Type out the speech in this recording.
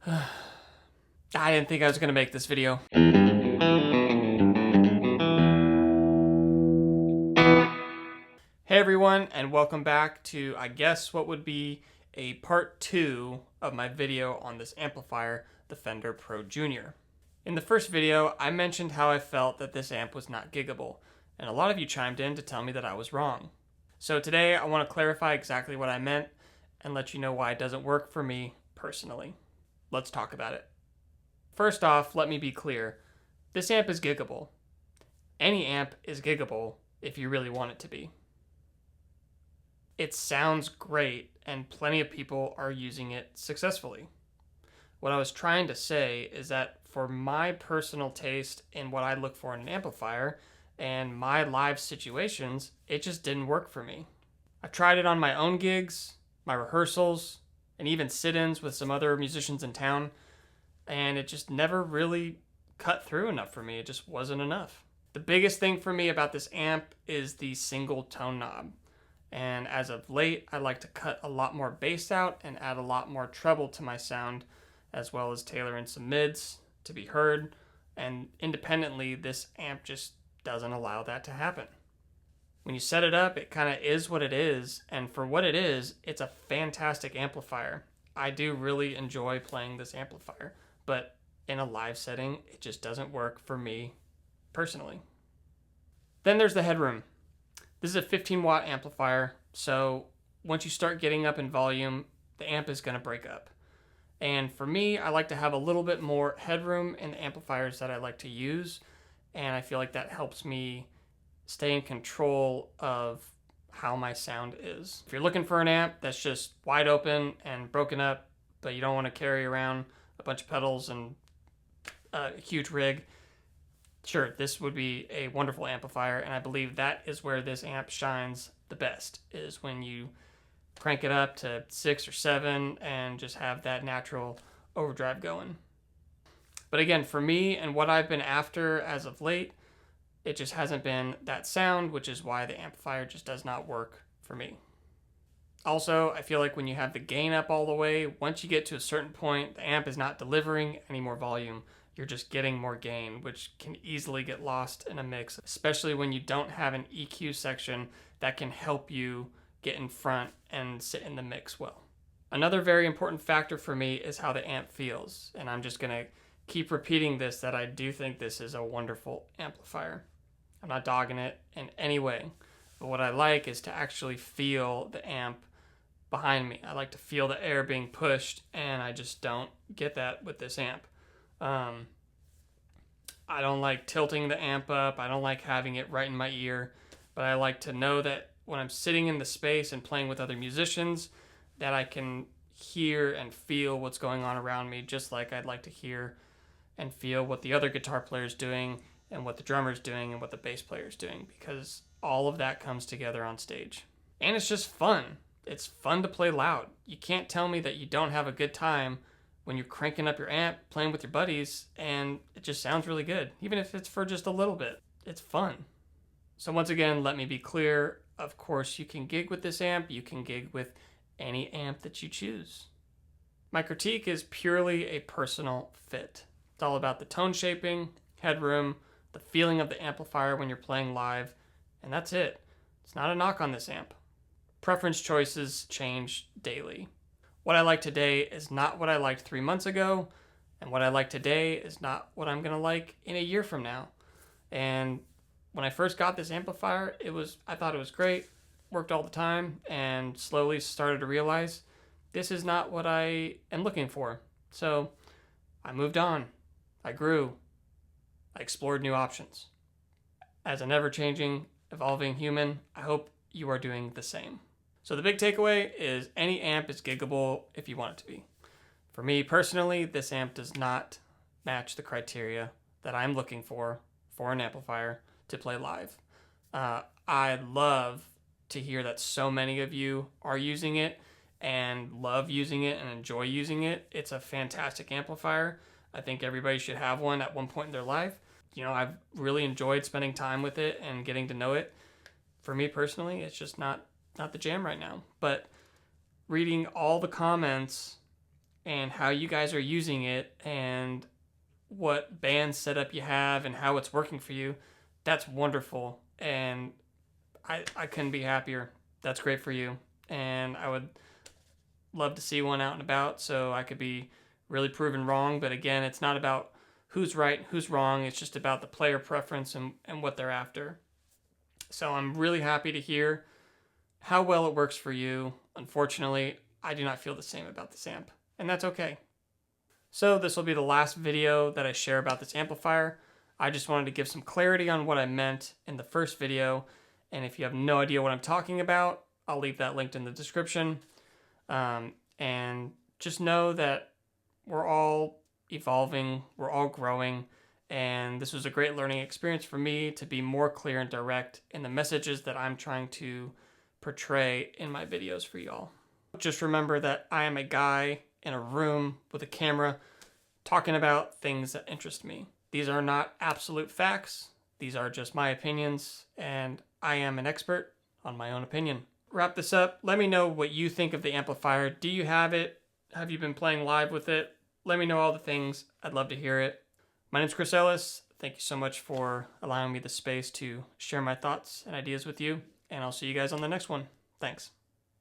I didn't think I was going to make this video. Hey everyone, and welcome back to, I guess, what would be a part 2 of my video on this amplifier, the Fender Pro Junior. In the first video, I mentioned how I felt that this amp was not giggable, and a lot of you chimed in to tell me that I was wrong. So today, I want to clarify exactly what I meant and let you know why it doesn't work for me personally. Let's talk about it. First off, let me be clear. This amp is giggable. Any amp is giggable if you really want it to be. It sounds great, and plenty of people are using it successfully. What I was trying to say is that for my personal taste in what I look for in an amplifier and my live situations, it just didn't work for me. I tried it on my own gigs, my rehearsals, and even sit-ins with some other musicians in town, and it just never really cut through enough for me. It just wasn't enough. The biggest thing for me about this amp is the single tone knob. And as of late, I like to cut a lot more bass out and add a lot more treble to my sound, as well as tailor in some mids to be heard. And independently, this amp just doesn't allow that to happen. When you set it up, it kind of is what it is. And for what it is, it's a fantastic amplifier. I do really enjoy playing this amplifier, but in a live setting, it just doesn't work for me personally. Then there's the Headroom. This is a 15-watt amplifier, so once you start getting up in volume, the amp is going to break up. And for me, I like to have a little bit more headroom in the amplifiers that I like to use, and I feel like that helps me stay in control of how my sound is. If you're looking for an amp that's just wide open and broken up, but you don't want to carry around a bunch of pedals and a huge rig, sure, this would be a wonderful amplifier, and I believe that is where this amp shines the best, is when you crank it up to 6 or 7 and just have that natural overdrive going. But again, for me and what I've been after as of late, it just hasn't been that sound, which is why the amplifier just does not work for me. Also, I feel like when you have the gain up all the way, once you get to a certain point, the amp is not delivering any more volume. You're just getting more gain, which can easily get lost in a mix, especially when you don't have an EQ section that can help you get in front and sit in the mix well. Another very important factor for me is how the amp feels, and I'm just going to keep repeating this, that I do think this is a wonderful amplifier. I'm not dogging it in any way, but what I like is to actually feel the amp behind me. I like to feel the air being pushed, and I just don't get that with this amp. I don't like tilting the amp up. I don't like having it right in my ear, but I like to know that when I'm sitting in the space and playing with other musicians, that I can hear and feel what's going on around me, just like I'd like to hear and feel what the other guitar player's doing and what the drummer's doing and what the bass player's doing, because all of that comes together on stage. And it's just fun. It's fun to play loud. You can't tell me that you don't have a good time when you're cranking up your amp, playing with your buddies, and it just sounds really good. Even if it's for just a little bit, it's fun. So once again, let me be clear. Of course, you can gig with this amp. You can gig with any amp that you choose. My critique is purely a personal fit. It's all about the tone shaping, headroom, the feeling of the amplifier when you're playing live, and that's it. It's not a knock on this amp. Preference choices change daily. What I like today is not what I liked 3 months ago, and what I like today is not what I'm gonna like in a year from now. And when I first got this amplifier, I thought it was great, worked all the time, and slowly started to realize this is not what I am looking for. So I moved on, I grew, I explored new options. As an ever-changing, evolving human, I hope you are doing the same. So the big takeaway is any amp is giggable if you want it to be. For me personally, this amp does not match the criteria that I'm looking for an amplifier to play live. I love to hear that so many of you are using it and love using it and enjoy using it. It's a fantastic amplifier. I think everybody should have one at one point in their life. You know, I've really enjoyed spending time with it and getting to know it. For me personally, it's just not the jam right now. But reading all the comments and how you guys are using it and what band setup you have and how it's working for you. That's wonderful, and I couldn't be happier. That's great for you, and I would love to see one out and about so I could be really proven wrong. But again, it's not about who's right, who's wrong. It's just about the player preference and what they're after. So I'm really happy to hear how well it works for you. Unfortunately, I do not feel the same about this amp, and that's okay. So this will be the last video that I share about this amplifier. I just wanted to give some clarity on what I meant in the first video, and if you have no idea what I'm talking about, I'll leave that linked in the description. And just know that we're all evolving, we're all growing, and this was a great learning experience for me to be more clear and direct in the messages that I'm trying to portray in my videos for y'all. Just remember that I am a guy in a room with a camera talking about things that interest me. These are not absolute facts. These are just my opinions, and I am an expert on my own opinion. Wrap this up. Let me know what you think of the amplifier. Do you have it? Have you been playing live with it? Let me know all the things. I'd love to hear it. My name's Chris Ellis. Thank you so much for allowing me the space to share my thoughts and ideas with you, and I'll see you guys on the next one. Thanks.